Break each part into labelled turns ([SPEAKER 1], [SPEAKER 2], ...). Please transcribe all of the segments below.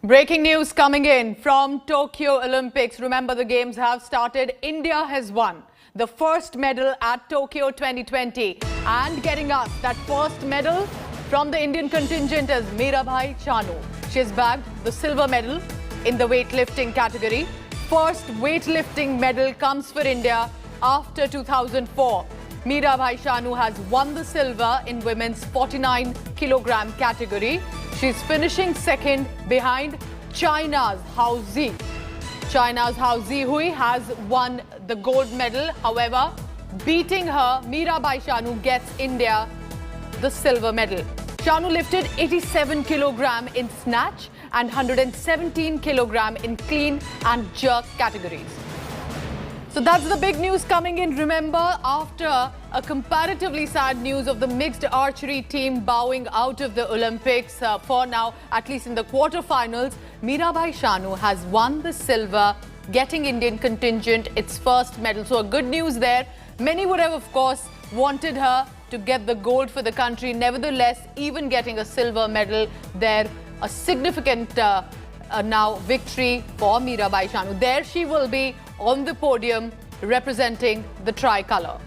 [SPEAKER 1] Breaking news coming in from Tokyo Olympics. Remember, the games have started. India has won the first medal at Tokyo 2020. And getting us that first medal from the Indian contingent is Mirabai Chanu. She has bagged the silver medal in the weightlifting category. First weightlifting medal comes for India after 2004. Mirabai Chanu has won the silver in women's 49 kilogram category. She's finishing second behind China's Hao Zi. China's Hao Zihui has won the gold medal. However, beating her, Mirabai Chanu gets India the silver medal. Chanu lifted 87 kilogram in snatch and 117 kilogram in clean and jerk categories. So that's the big news coming in. Remember, after a comparatively sad news of the mixed archery team bowing out of the Olympics for now, at least in the quarterfinals, Mirabai Chanu has won the silver, getting Indian contingent its first medal. So a good news there. Many would have, of course, wanted her to get the gold for the country. Nevertheless, even getting a silver medal there, a significant now victory for Mirabai Chanu. There she will be on the podium representing the tricolour.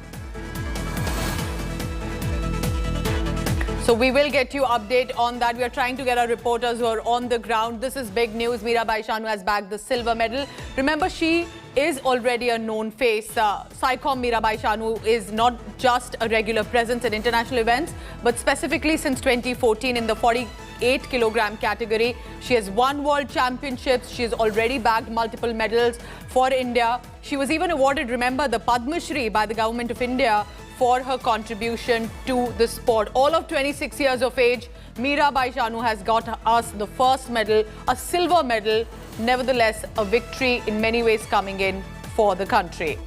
[SPEAKER 1] So we will get you update on that. We are trying to get our reporters who are on the ground. This is big news. Mirabai Chanu has bagged the silver medal. Remember, she is already a known face. Saicom Mirabai Chanu is not just a regular presence at international events, but specifically since 2014 in the 48 kilogram category. She has won world championships. She has already bagged multiple medals for India. She was even awarded, remember, the Padma Shri by the government of India for her contribution to the sport. All of 26 years of age, Mirabai Chanu has got us the first medal, a silver medal. Nevertheless, a victory in many ways coming in for the country.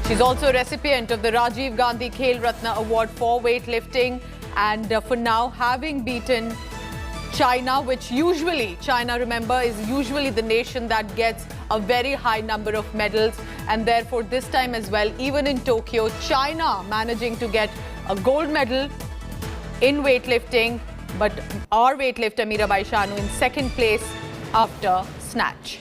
[SPEAKER 1] She's also a recipient of the Rajiv Gandhi Khel Ratna Award for weightlifting. And for now, having beaten China, which usually, China, remember, is usually the nation that gets a very high number of medals. And therefore, this time as well, even in Tokyo, China managing to get a gold medal in weightlifting. But our weightlifter, Mirabai Chanu, in second place after snatch.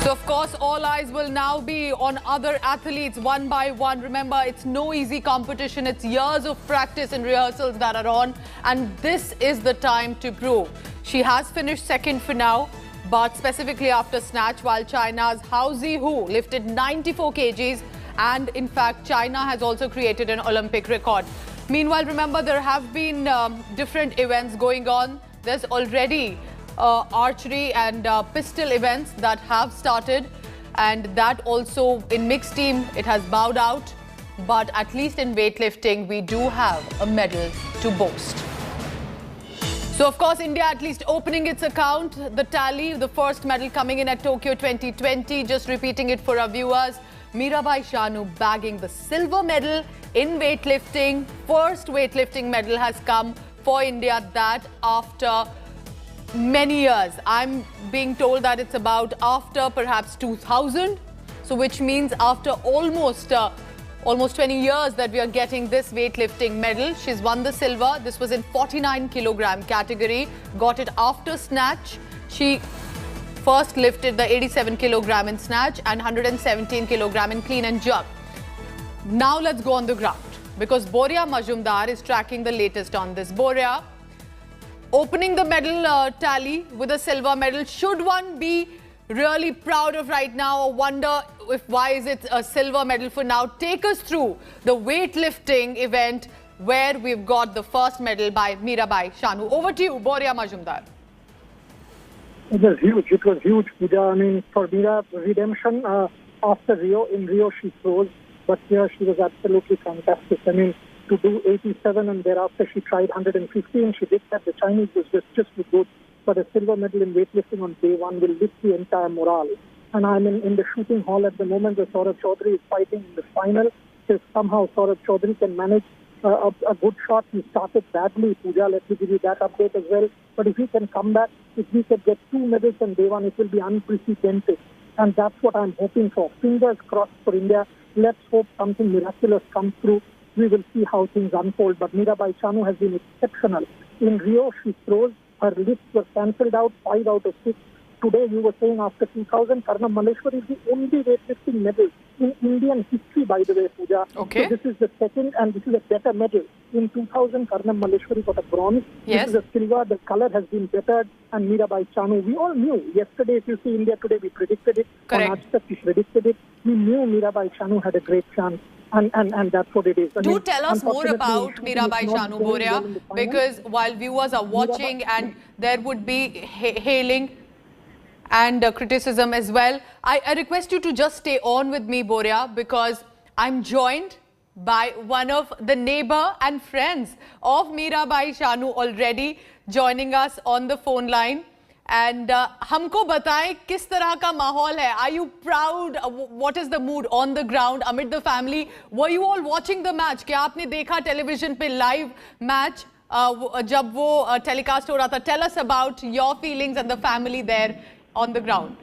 [SPEAKER 1] So, of course, all eyes will now be on other athletes one by one. Remember, it's no easy competition. It's years of practice and rehearsals that are on. And this is the time to prove. She has finished second for now, but specifically after snatch, while China's Hao Zihui lifted 94 kgs. And in fact, China has also created an Olympic record. Meanwhile, remember, there have been different events going on. There's already archery and pistol events that have started, and that also in mixed team it has bowed out, but at least in weightlifting we do have a medal to boast. So of course, India at least opening its account, the tally, the first medal coming in at Tokyo 2020. Just repeating it for our viewers, Mirabai Chanu bagging the silver medal in weightlifting. First weightlifting medal has come for India, that after many years. I'm being told that it's about after perhaps 2000. So which means after almost 20 years that we are getting this weightlifting medal. She's won the silver. This was in 49 kilogram category. Got it after snatch. She first lifted the 87 kilogram in snatch and 117 kilogram in clean and jerk. Now let's go on the ground, because Boria Majumdar is tracking the latest on this. Boria, opening the medal tally with a silver medal, should one be really proud of right now, or wonder if why is it a silver medal for now? Take us through the weightlifting event where we've got the first medal by Mirabai Chanu. Over to you, Boria Majumdar.
[SPEAKER 2] It was huge. It was huge, Pooja. I mean, for Mira, redemption after Rio. In Rio, she froze, but here she was absolutely fantastic. I mean, to do 87 and thereafter she tried 115. She did that. The Chinese was just too good. But a silver medal in weightlifting on day one will lift the entire morale. And I'm in the shooting hall at the moment where Saurabh Chaudhary is fighting in the final. If somehow Saurabh Chaudhary can manage a good shot, he started badly, Pooja. Let me give you that update as well. But if he can come back, if we can get 2 medals on day one, it will be unprecedented. And that's what I'm hoping for. Fingers crossed for India. Let's hope something miraculous comes through. we will see how things unfold. But Mirabai Chanu has been exceptional. In Rio, she froze. Her lifts were cancelled out, 5 out of 6. Today, you were saying after 2000, Karnam Malleswari is the only weightlifting medal in Indian history, by the way, Pooja.
[SPEAKER 1] Okay.
[SPEAKER 2] So this is the second, and this is a better medal. In 2000, Karnam Malleswari got a bronze.
[SPEAKER 1] Yes.
[SPEAKER 2] This is a silver. The color has been bettered. And Mirabai Chanu, we all knew. Yesterday, if you see India Today, we predicted it.
[SPEAKER 1] Correct.
[SPEAKER 2] On Aaj Tak, we predicted it. We knew Mirabai Chanu had a great chance. And that's what it is.
[SPEAKER 1] Do tell us more about Mirabai Chanu, Boria, because while viewers are watching and there would be hailing and criticism as well, I request you to just stay on with me, Boria, because I'm joined by one of the neighbor and friends of Mirabai Chanu already joining us on the phone line. And हमको बताएं किस तरह का माहौल है? Are you proud? What is the mood on the ground amid the family? Were you all watching the match? क्या आपने देखा television पे live match जब वो telecast हो रहा था? Tell us about your feelings and the family there on the ground.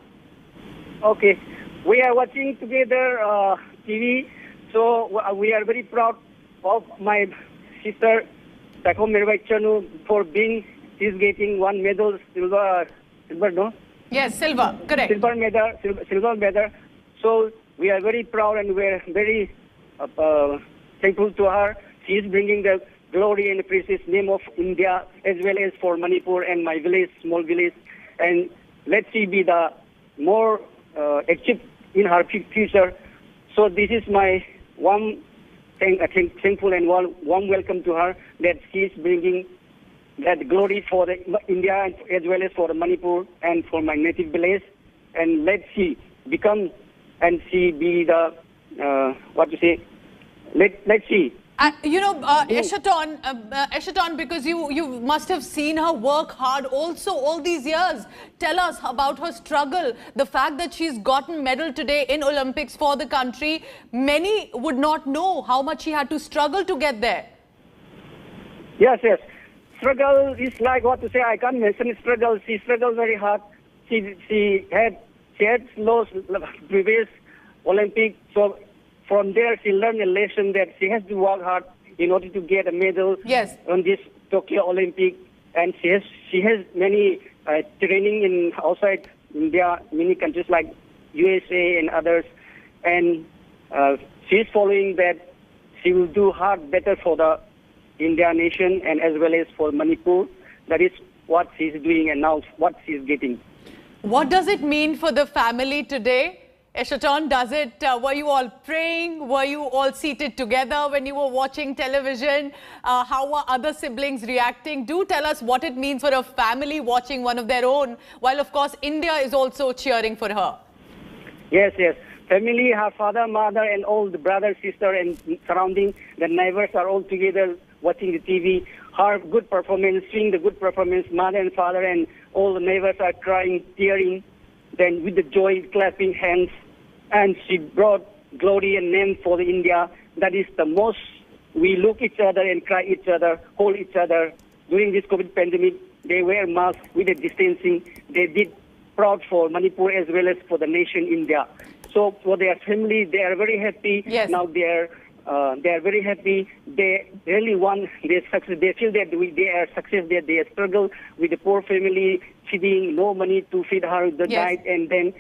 [SPEAKER 3] Okay, we are watching together TV, so we are very proud of my sister Mirabai Chanu for being. She's getting one medal, silver, no?
[SPEAKER 1] Yes, silver, correct.
[SPEAKER 3] Silver medal. So we are very proud and we are very thankful to her. She is bringing the glory and the precious name of India as well as for Manipur and my village, small village. And let's see be the more achieved in her future. So this is my thankful and warm welcome to her that she is bringing that glory for the India as well as for the Manipur and for my native village. And let's see become and she be the let's see.
[SPEAKER 1] You know, Eschaton, because you must have seen her work hard also all these years. Tell us about her struggle. The fact that she's gotten medal today in Olympics for the country, many would not know how much she had to struggle to get there.
[SPEAKER 3] Yes. Struggle is like I can't mention struggle. She struggled very hard. She had lost previous Olympic. So from there she learned a lesson that she has to work hard in order to get a medal.
[SPEAKER 1] Yes.
[SPEAKER 3] On this Tokyo Olympic. And she has many training in outside India, many countries like USA and others. And she is following that she will do hard better for the India nation and as well as for Manipur. That is what she's doing and now what she's getting.
[SPEAKER 1] What does it mean for the family today? Eschaton, were you all praying? Were you all seated together when you were watching television? How were other siblings reacting? Do tell us what it means for a family watching one of their own, while of course India is also cheering for her.
[SPEAKER 3] Yes. Family, her father, mother and all the brother, sister and surrounding, the neighbors are all together watching the TV. Her good performance, seeing the good performance, mother and father and all the neighbors are crying, tearing, then with the joy, clapping hands. And she brought glory and name for the India. That is the most, we look each other and cry each other, hold each other. During this COVID pandemic, they wear masks with the distancing. They did proud for Manipur as well as for the nation India. So for their family, they are very happy.
[SPEAKER 1] Yes.
[SPEAKER 3] Now they are very happy. They really want their success. They feel that they are success. That they struggle with the poor family, feeding, no money to feed her the night, and then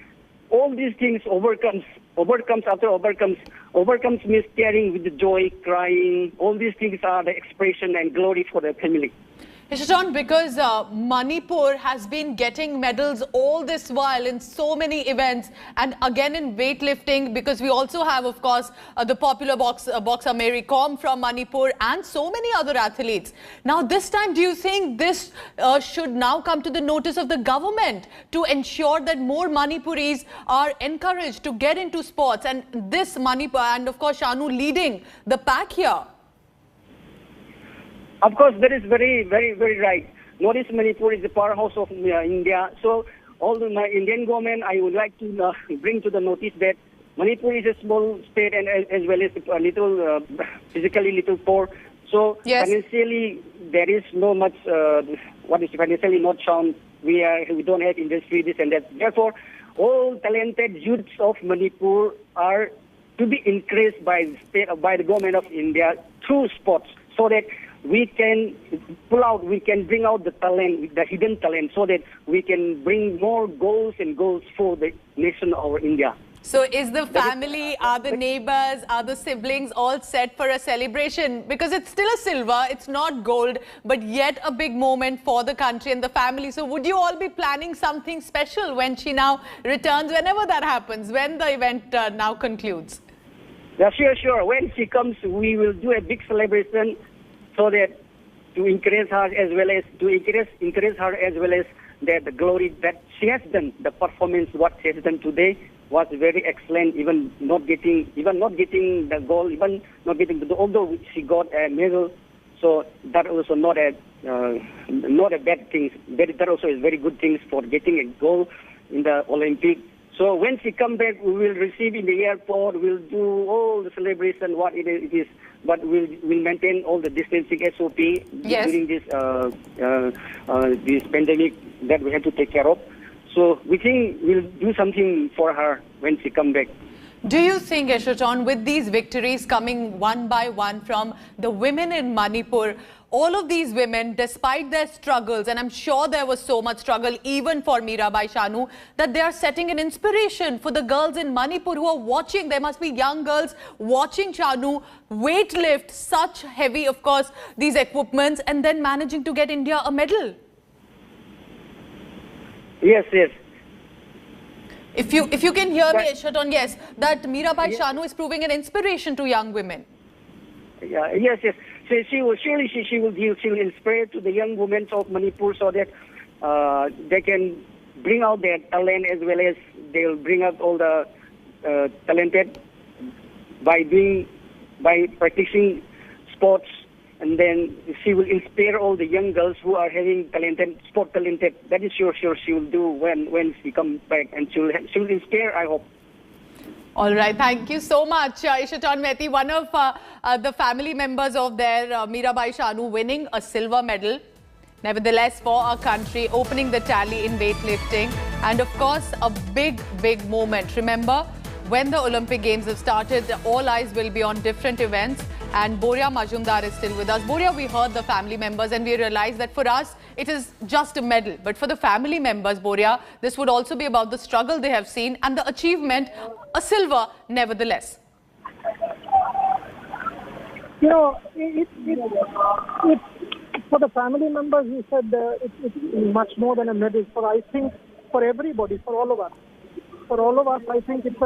[SPEAKER 3] all these things overcomes means tearing with the joy, crying. All these things are the expression and glory for the family.
[SPEAKER 1] Eschaton, because Manipur has been getting medals all this while in so many events, and again in weightlifting, because we also have, of course, the popular boxer Mary Kom from Manipur and so many other athletes. Now, this time, do you think this should now come to the notice of the government to ensure that more Manipuris are encouraged to get into sports, and this Manipur and, of course, Chanu leading the pack here?
[SPEAKER 3] Of course, that is very, very, very right. Northeast Manipur is the powerhouse of India. So, all the Indian government, I would like to bring to the notice that Manipur is a small state and as well as a little, physically little poor. So, financially, there is no much, financially not sound. We don't have industry, this and that. Therefore, all talented youths of Manipur are to be increased by the government of India through sports, so that we can bring out the talent, the hidden talent, so that we can bring more goals for the nation of India.
[SPEAKER 1] So is the family, are the neighbors, are the siblings all set for a celebration? Because it's still a silver, it's not gold, but yet a big moment for the country and the family. So would you all be planning something special when she now returns, whenever that happens, when the event now concludes?
[SPEAKER 3] Yeah, sure. When she comes, we will do a big celebration, so that to encourage her as well as the glory that she has done, the performance what she has done today was very excellent. Even not getting the goal, even not getting although she got a medal, so that also not a bad thing. That also is very good things for getting a goal in the Olympic. So when she come back, we will receive in the airport. We'll do all the celebration what it is, but we'll maintain all the distancing SOP during this pandemic that we have to take care of. So we think we'll do something for her when she come back.
[SPEAKER 1] Do you think, Yashoton, with these victories coming one by one from the women in Manipur, all of these women, despite their struggles, and I'm sure there was so much struggle even for Mirabai Chanu, that they are setting an inspiration for the girls in Manipur who are watching. There must be young girls watching Chanu weightlift such heavy, of course, these equipments, and then managing to get India a medal.
[SPEAKER 3] Yes.
[SPEAKER 1] If you can hear me, Yashoton, yes, that Mirabai Chanu is proving an inspiration to young women.
[SPEAKER 3] Yeah, yes. So she will inspire to the young women of Manipur, so that they can bring out their talent, as well as they'll bring out all the talented by practicing sports. And then she will inspire all the young girls who are having sport talented. That is sure she will do when she comes back, and she will inspire, I hope.
[SPEAKER 1] All right, thank you so much, Yashoton Mehti, one of the family members of their Mirabai Chanu winning a silver medal. Nevertheless, for our country, opening the tally in weightlifting, and of course, a big moment. Remember, when the Olympic Games have started, all eyes will be on different events. And Boria Majumdar is still with us. Boria, we heard the family members and we realized that for us, it is just a medal. But for the family members, Boria, this would also be about the struggle they have seen and the achievement, a silver nevertheless.
[SPEAKER 2] You know, for the family members, you said it's much more than a medal. I think for everybody, for all of us, I think it's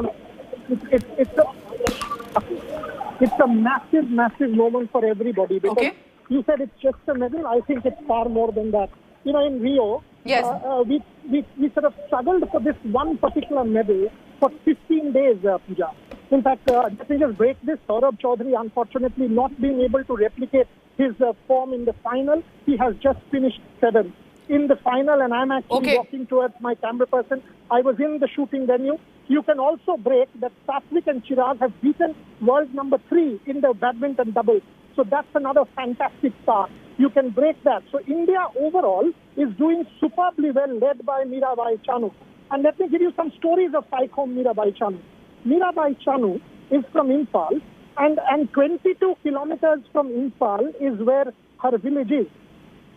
[SPEAKER 2] a massive moment for everybody, because you said it's just a medal. I think it's far more than that. You know, in Rio,
[SPEAKER 1] yes,
[SPEAKER 2] we sort of struggled for this one particular medal for 15 days, Pooja. In fact, let me just break this. Saurabh Chaudhary, unfortunately, not being able to replicate his form in the final. He has just finished 7th in the final, and I'm actually walking towards my camera person. I was in the shooting venue. You can also break that Satwik and Chirag have beaten world number 3 in the badminton doubles. So that's another fantastic start. You can break that. So India overall is doing superbly well, led by Mirabai Chanu. And let me give you some stories of Psycho Mirabai Chanu. Mirabai Chanu is from Imphal, and 22 kilometers from Imphal is where her village is.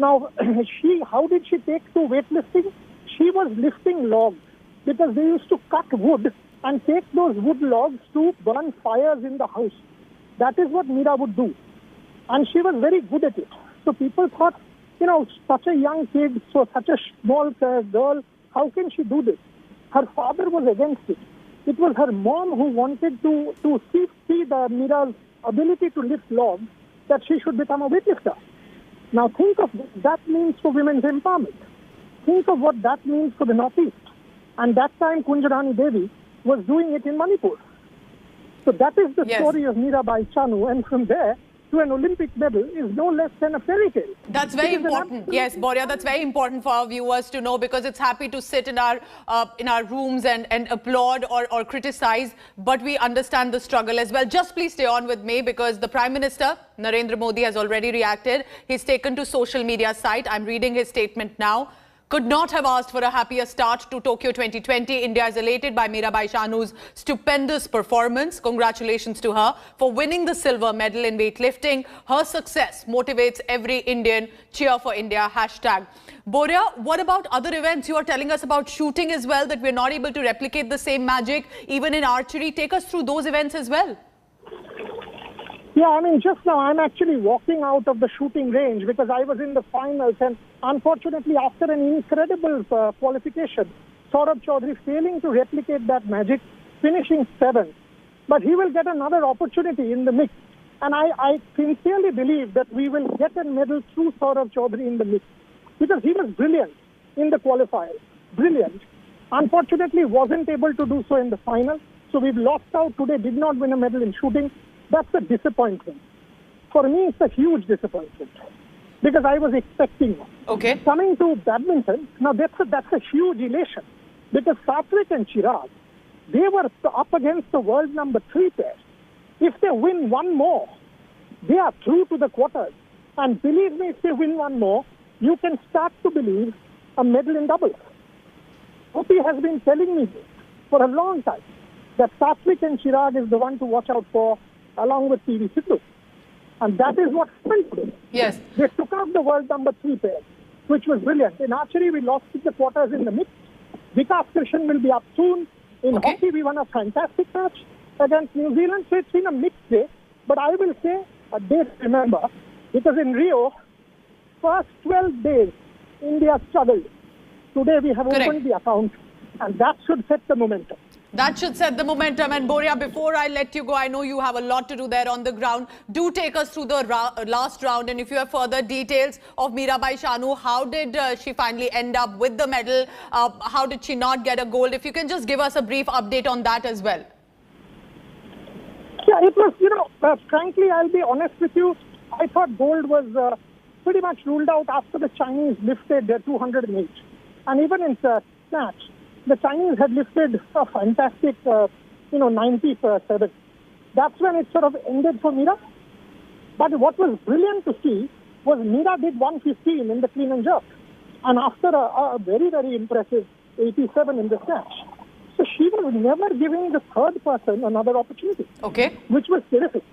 [SPEAKER 2] Now, how did she take to weightlifting? She was lifting logs, because they used to cut wood and take those wood logs to burn fires in the house. That is what Mira would do. And she was very good at it. So people thought, you know, such a young kid, such a small girl, how can she do this? Her father was against it. It was her mom who wanted to see the Mira's ability to lift logs, that she should become a weightlifter. Now think of what that means for women's empowerment. Think of what that means for the Northeast. And that time Kunjarani Devi was doing it in Manipur. So that is the story of Mirabai Chanu, and from there to an Olympic medal is no less than a fairy tale.
[SPEAKER 1] That's very important. Yes, Boria, that's very important for our viewers to know, because it's happy to sit in our rooms and applaud or criticize, but we understand the struggle as well. Just please stay on with me, because the Prime Minister, Narendra Modi, has already reacted. He's taken to social media site. I'm reading his statement now. Could not have asked for a happier start to Tokyo 2020. India is elated by Mirabai Chanu's stupendous performance. Congratulations to her for winning the silver medal in weightlifting. Her success motivates every Indian. Cheer for India. Hashtag. Boria, what about other events? You are telling us about shooting as well, that we're not able to replicate the same magic even in archery. Take us through those events as well.
[SPEAKER 2] Yeah, I mean, just now I'm actually walking out of the shooting range because I was in the finals, and unfortunately after an incredible qualification, Saurabh Chaudhary failing to replicate that magic, finishing 7th. But he will get another opportunity in the mix. And I sincerely believe that we will get a medal through Saurabh Chaudhary in the mix, because he was brilliant in the qualifiers. Brilliant. Unfortunately wasn't able to do so in the final. So we've lost out today, did not win a medal in shooting. That's a disappointment. For me, it's a huge disappointment because I was expecting one.
[SPEAKER 1] Okay.
[SPEAKER 2] Coming to badminton, now that's a huge elation because Satwik and Chirag, they were up against the world number 3 pair. If they win one more, they are through to the quarters. And believe me, if they win one more, you can start to believe a medal in doubles. Gopi has been telling me this for a long time, that Satwik and Chirag is the one to watch out for, along with PV Sindhu. And that is what happened today.
[SPEAKER 1] Yes.
[SPEAKER 2] They took out the world number 3 pair, which was brilliant. In archery, we lost in the quarters in the mix. Vikas Krishan will be up soon. In hockey, we won a fantastic match against New Zealand. So it's been a mixed day. But I will say a day to remember, because in Rio, first 12 days, India struggled. Today we have opened the account, and that should set the momentum.
[SPEAKER 1] That should set the momentum. And Boria, before I let you go, I know you have a lot to do there on the ground. Do take us through the last round. And if you have further details of Mirabai Chanu, how did she finally end up with the medal? How did she not get a gold? If you can just give us a brief update on that as well.
[SPEAKER 2] Yeah, it was, frankly, I'll be honest with you. I thought gold was pretty much ruled out after the Chinese lifted 208. And even in snatch, the Chinese had lifted a fantastic, 97. That's when it sort of ended for Mira. But what was brilliant to see was Mira did 115 in the clean and jerk. And after a very, very impressive 87 in the snatch. So she was never giving the third person another opportunity.
[SPEAKER 1] Okay.
[SPEAKER 2] Which was terrific.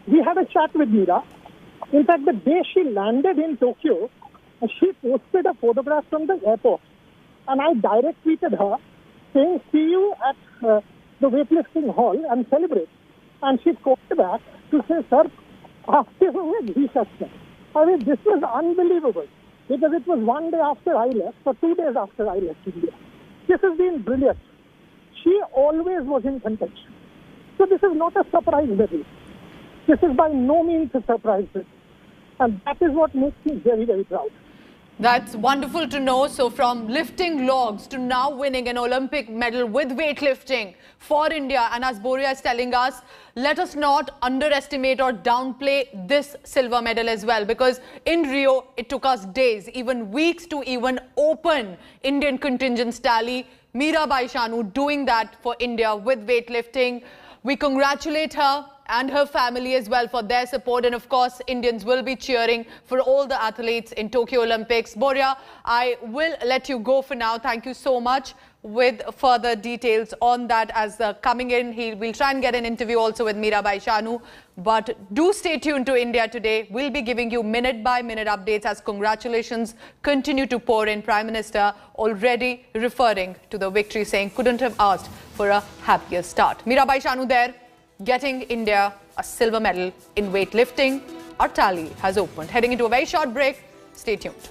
[SPEAKER 2] We had a chat with Mira. In fact, the day she landed in Tokyo, she posted a photograph from the airport. And I direct tweeted her saying, see you at the weightlifting hall and celebrate. And she posted back to say, sir, I mean, this was unbelievable. Because it was one day after I left, or 2 days after I left India. This has been brilliant. She always was in contention. So this is not a surprise medal. This is by no means a surprise medal. And that is what makes me very, very proud.
[SPEAKER 1] That's wonderful to know. So from lifting logs to now winning an Olympic medal with weightlifting for India. And as Boria is telling us, let us not underestimate or downplay this silver medal as well. Because in Rio, it took us days, even weeks to even open Indian contingent's tally. Mirabai Chanu doing that for India with weightlifting. We congratulate her and her family as well for their support. And of course, Indians will be cheering for all the athletes in Tokyo Olympics. Boria, I will let you go for now. Thank you so much. With further details on that as coming in, we'll try and get an interview also with Mirabai Chanu. But do stay tuned to India Today. We'll be giving you minute-by-minute updates as congratulations continue to pour in. Prime Minister already referring to the victory, saying couldn't have asked for a happier start. Mirabai Chanu there, getting India a silver medal in weightlifting. Our tally has opened. Heading into a very short break. Stay tuned.